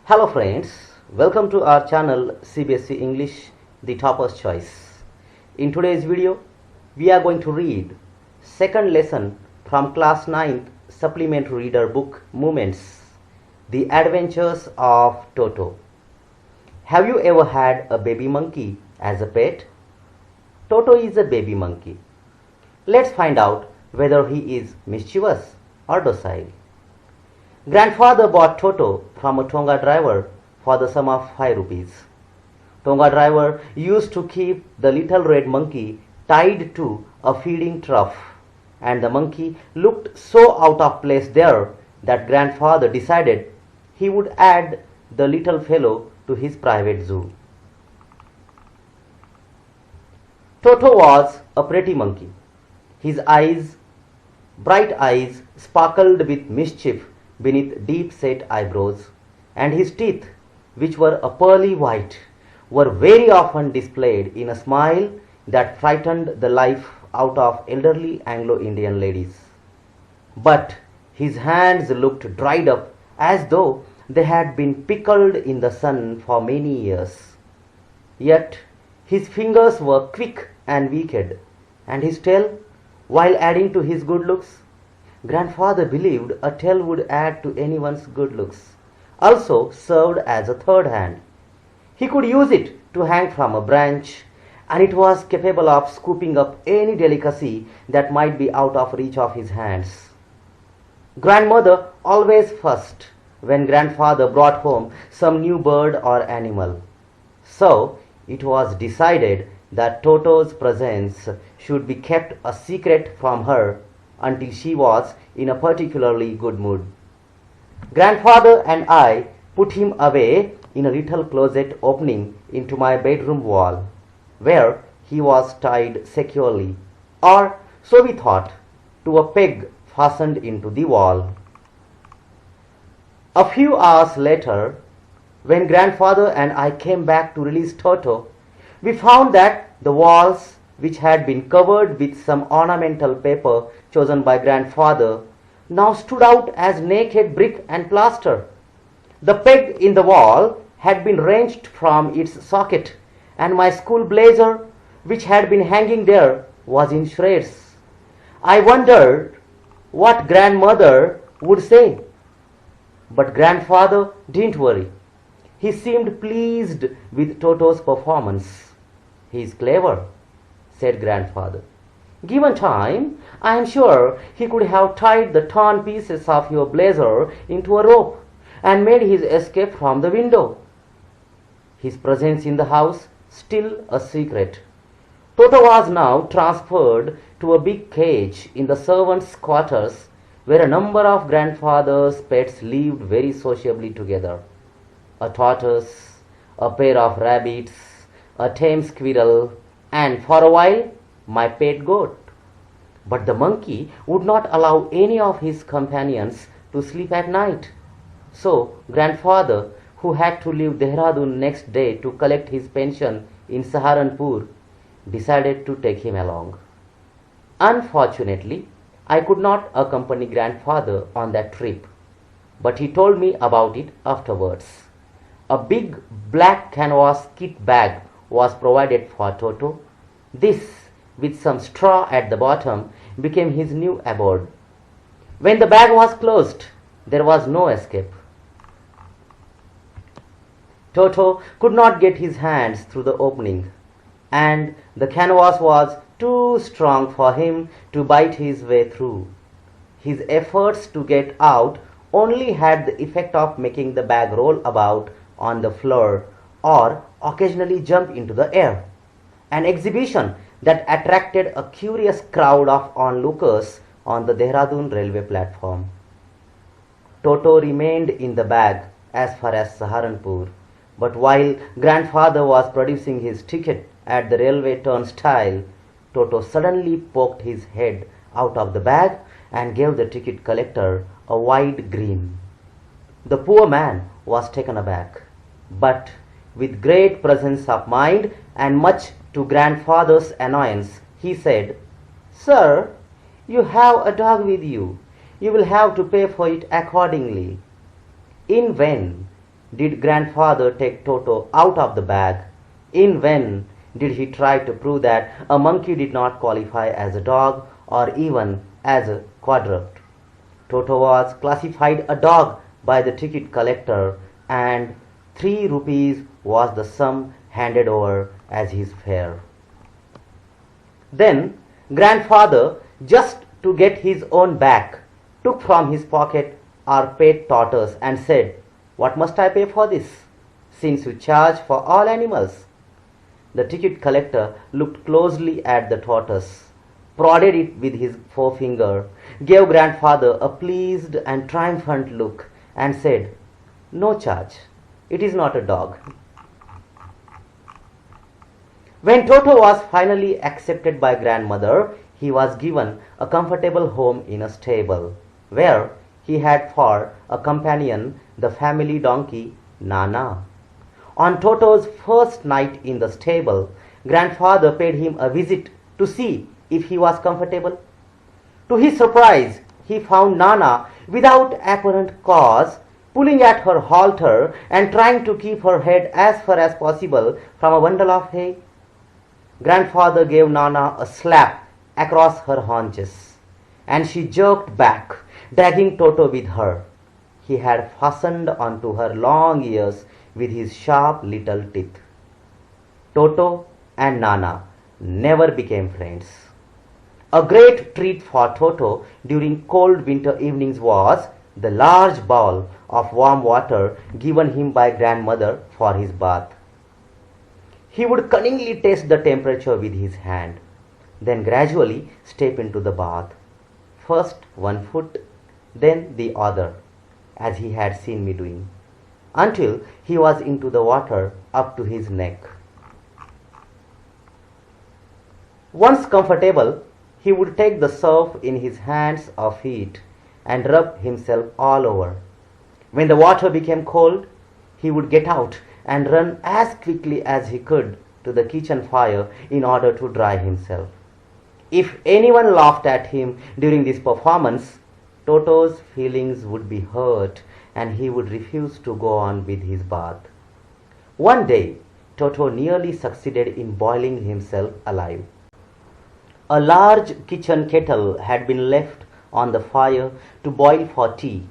Hello friends, welcome to our channel Cbse English, the topper's choice. In today's video, we are going to read second lesson from class 9th supplementary reader book Moments, The Adventures of Toto. Have you ever had a baby monkey as a pet? Toto is a baby monkey. Let's find out whether he is mischievous or docile. Grandfather bought Toto from a Tonga driver for the sum of 5 rupees. Tonga driver used to keep the little red monkey tied to a feeding trough, and the monkey looked so out of place there that grandfather decided he would add the little fellow to his private zoo. Toto was a pretty monkey. His bright eyes, sparkled with mischief beneath deep-set eyebrows, and his teeth, which were a pearly white, were very often displayed in a smile that frightened the life out of elderly Anglo-Indian ladies. But his hands looked dried up as though they had been pickled in the sun for many years. Yet his fingers were quick and wicked, and his tail, while adding to his good looks, grandfather believed a tail would add to anyone's good looks, also served as a third hand. He could use it to hang from a branch, and it was capable of scooping up any delicacy that might be out of reach of his hands. Grandmother always fussed when grandfather brought home some new bird or animal. So it was decided that Toto's presence should be kept a secret from her until she was in a particularly good mood. Grandfather and I put him away in a little closet opening into my bedroom wall, where he was tied securely, or so we thought, to a peg fastened into the wall. A few hours later, when grandfather and I came back to release Toto, we found that the walls, which had been covered with some ornamental paper chosen by grandfather, now stood out as naked brick and plaster. The peg in the wall had been wrenched from its socket, and my school blazer, which had been hanging there, was in shreds. I wondered what grandmother would say. But grandfather didn't worry. He seemed pleased with Toto's performance. "He is clever," said grandfather. "Given time, I am sure he could have tied the torn pieces of your blazer into a rope and made his escape from the window." His presence in the house still a secret. Toto was now transferred to a big cage in the servants' quarters, where a number of grandfather's pets lived very sociably together. A tortoise, a pair of rabbits, a tame squirrel, and for a while my pet goat. But the monkey would not allow any of his companions to sleep at night. So grandfather, who had to leave Dehradun next day to collect his pension in Saharanpur, decided to take him along. Unfortunately, I could not accompany grandfather on that trip, but he told me about it afterwards. A big black canvas kit bag was provided for Toto. This, with some straw at the bottom, became his new abode. When the bag was closed, there was no escape. Toto could not get his hands through the opening, and the canvas was too strong for him to bite his way through. His efforts to get out only had the effect of making the bag roll about on the floor or occasionally jump into the air, an exhibition that attracted a curious crowd of onlookers on the Dehradun railway platform. Toto remained in the bag as far as Saharanpur, but while grandfather was producing his ticket at the railway turnstile, Toto suddenly poked his head out of the bag and gave the ticket collector a wide grin. The poor man was taken aback, but with great presence of mind and much to grandfather's annoyance, he said, "Sir, you have a dog with you. You will have to pay for it accordingly." In vain did grandfather take Toto out of the bag. In vain did he try to prove that a monkey did not qualify as a dog or even as a quadruped. Toto was classified a dog by the ticket collector, and 3 rupees was the sum handed over as his fare. Then grandfather, just to get his own back, took from his pocket our pet tortoise and said, "What must I pay for this, since you charge for all animals?" The ticket collector looked closely at the tortoise, prodded it with his forefinger, gave grandfather a pleased and triumphant look, and said, "No charge. It is not a dog." When Toto was finally accepted by grandmother, he was given a comfortable home in a stable, where he had for a companion the family donkey, Nana. On Toto's first night in the stable, grandfather paid him a visit to see if he was comfortable. To his surprise, he found Nana, without apparent cause, pulling at her halter and trying to keep her head as far as possible from a bundle of hay. Grandfather gave Nana a slap across her haunches, and she jerked back, dragging Toto with her. He had fastened onto her long ears with his sharp little teeth. Toto and Nana never became friends. A great treat for Toto during cold winter evenings was the large bowl of warm water given him by grandmother for his bath. He would cunningly test the temperature with his hand, then gradually step into the bath, first one foot, then the other, as he had seen me doing, until he was into the water up to his neck. Once comfortable, he would take the surf in his hands or feet and rub himself all over. When the water became cold, he would get out and run as quickly as he could to the kitchen fire in order to dry himself. If anyone laughed at him during this performance, Toto's feelings would be hurt and he would refuse to go on with his bath. One day, Toto nearly succeeded in boiling himself alive. A large kitchen kettle had been left on the fire to boil for tea,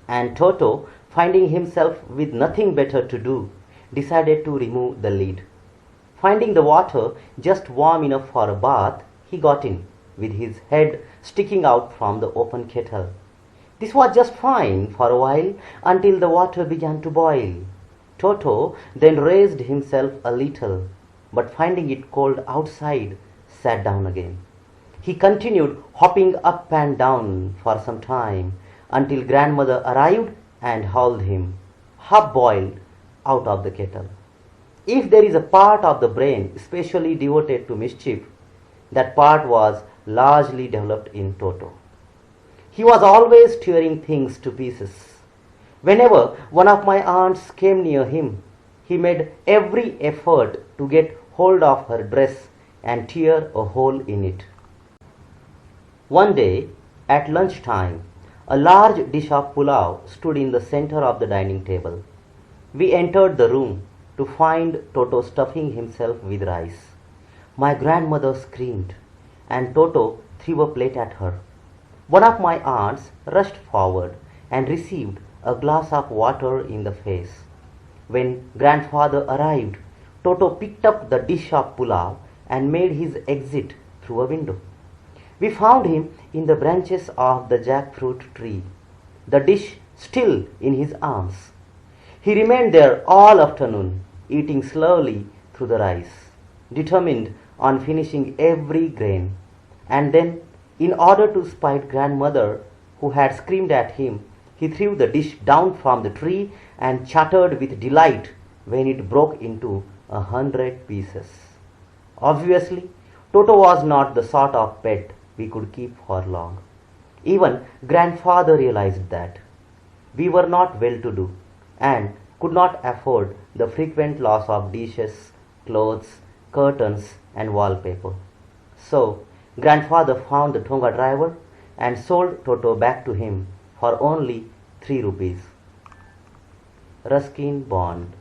and Toto, finding himself with nothing better to do, decided to remove the lid. Finding the water just warm enough for a bath, he got in, with his head sticking out from the open kettle. This was just fine for a while until the water began to boil. Toto then raised himself a little, but finding it cold outside, sat down again. He continued hopping up and down for some time until grandmother arrived and hauled him, half-boiled, out of the kettle. If there is a part of the brain specially devoted to mischief, that part was largely developed in Toto. He was always tearing things to pieces. Whenever one of my aunts came near him, he made every effort to get hold of her dress and tear a hole in it. One day, at lunchtime, a large dish of pulao stood in the center of the dining table. We entered the room to find Toto stuffing himself with rice. My grandmother screamed, and Toto threw a plate at her. One of my aunts rushed forward and received a glass of water in the face. When grandfather arrived, Toto picked up the dish of pulao and made his exit through a window. We found him in the branches of the jackfruit tree, the dish still in his arms. He remained there all afternoon, eating slowly through the rice, determined on finishing every grain. And then, in order to spite grandmother, who had screamed at him, he threw the dish down from the tree and chattered with delight when it broke into 100 pieces. Obviously, Toto was not the sort of pet we could keep for long. Even grandfather realized that. We were not well-to-do and could not afford the frequent loss of dishes, clothes, curtains, and wallpaper. So, grandfather found the Tonga driver and sold Toto back to him for only 3 rupees. Ruskin Bond.